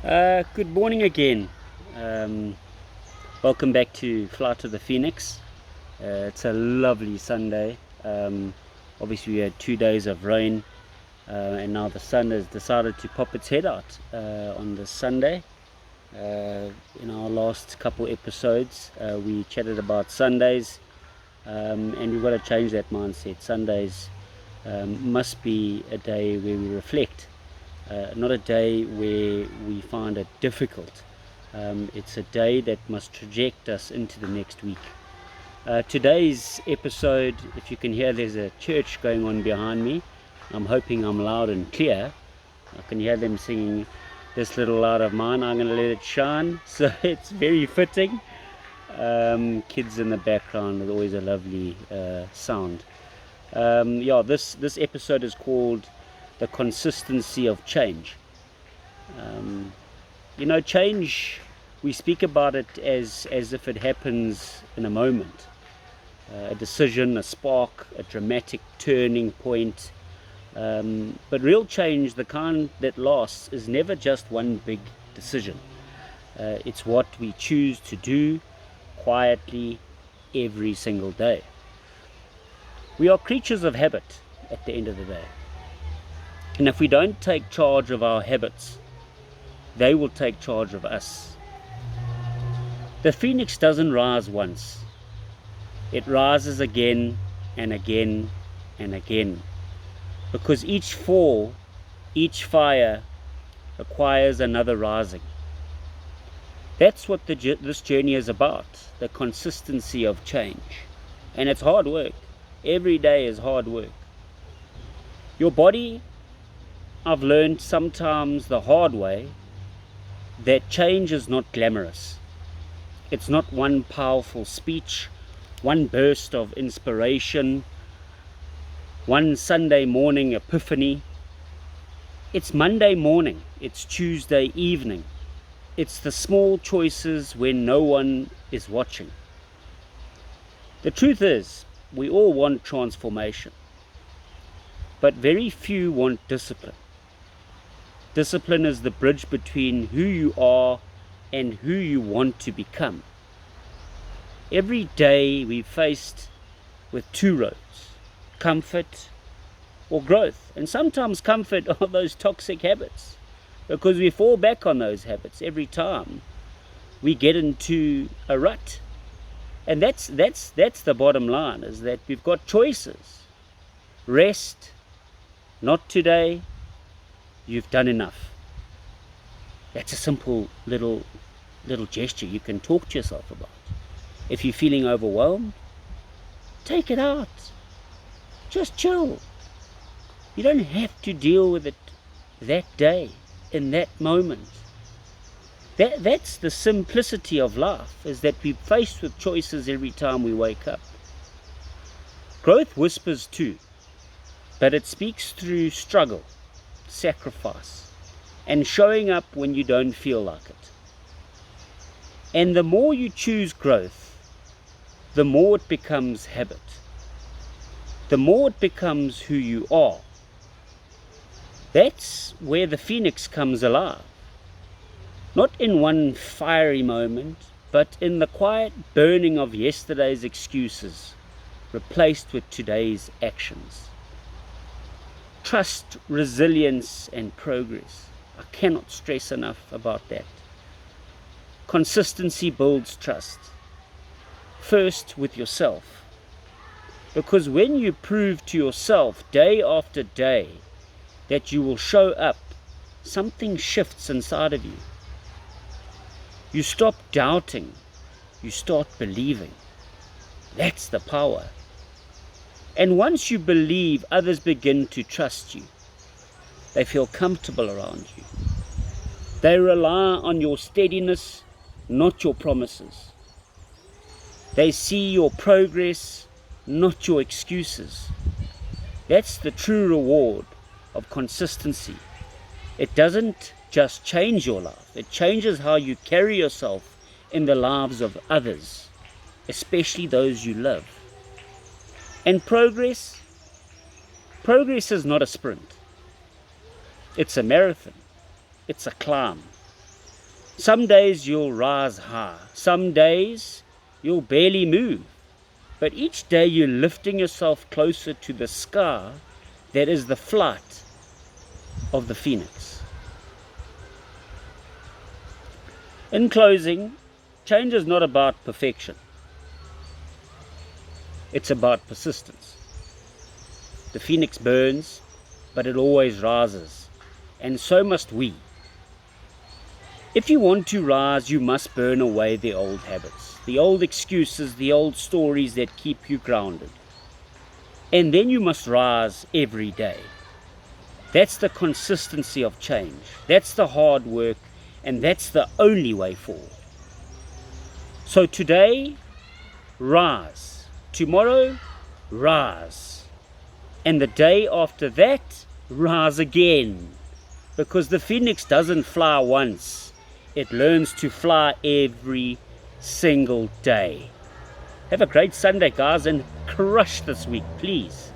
Good morning again. Um, Welcome back to Flight to the Phoenix. It's a lovely Sunday. Obviously, we had 2 days of rain, and now the sun has decided to pop its head out on this Sunday. In our last couple episodes, we chatted about Sundays, and we've got to change that mindset. Sundays must be a day where we reflect. Not a day where we find it difficult. It's a day that must traject us into the next week. Today's episode, if you can hear, there's a church going on behind me. I'm hoping I'm loud and clear. I can hear them singing "This Little Light of Mine, I'm Gonna Let It Shine." So it's very fitting. Kids in the background is always a lovely sound. This episode is called "The Consistency of Change." Change, we speak about it as if it happens in a moment, a decision, a spark, a dramatic turning point. But real change, the kind that lasts, is never just one big decision. It's what we choose to do quietly every single day. We are creatures of habit at the end of the day. And if we don't take charge of our habits, they will take charge of us. The phoenix doesn't rise once. It rises again and again and again. Because each fall, each fire requires another rising. That's what this journey is about, the consistency of change. And it's hard work. Every day is hard work. Your body, I've learned sometimes the hard way, that change is not glamorous. It's not one powerful speech, one burst of inspiration, one Sunday morning epiphany. It's Monday morning, it's Tuesday evening. It's the small choices when no one is watching. The truth is, we all want transformation, but very few want discipline. Discipline is the bridge between who you are and who you want to become. Every day we're faced with two roads, comfort or growth. And sometimes comfort are those toxic habits, because we fall back on those habits every time we get into a rut. And that's the bottom line, is that we've got choices. Rest, not today. You've done enough. That's a simple little gesture you can talk to yourself about. If you're feeling overwhelmed, take it out. Just chill. You don't have to deal with it that day, in that moment. That's the simplicity of life, is that we're faced with choices every time we wake up. Growth whispers too, but it speaks through struggle, sacrifice, and showing up when you don't feel like it. And the more you choose growth, the more it becomes habit. The more it becomes who you are. That's where the phoenix comes alive. Not in one fiery moment, but in the quiet burning of yesterday's excuses, replaced with today's actions. Trust, resilience, and progress. I cannot stress enough about that. Consistency builds trust. First with yourself. Because when you prove to yourself day after day that you will show up, something shifts inside of you. You stop doubting. You start believing. That's the power. And once you believe, others begin to trust you. They feel comfortable around you. They rely on your steadiness, not your promises. They see your progress, not your excuses. That's the true reward of consistency. It doesn't just change your life, it changes how you carry yourself in the lives of others, especially those you love. And progress is not a sprint. It's a marathon. It's a climb. Some days you'll rise high, some days you'll barely move, but each day you're lifting yourself closer to the sky that is the flight of the phoenix. In closing, change is not about perfection. It's about persistence. The phoenix burns, but it always rises, and so must we. If you want to rise, you must burn away the old habits, the old excuses, the old stories that keep you grounded. And then you must rise every day. That's the consistency of change. That's the hard work, and that's the only way forward. So today, rise. Tomorrow, rise. And the day after that, rise again. Because the phoenix doesn't fly once. It learns to fly every single day. Have a great Sunday, guys, and crush this week, please.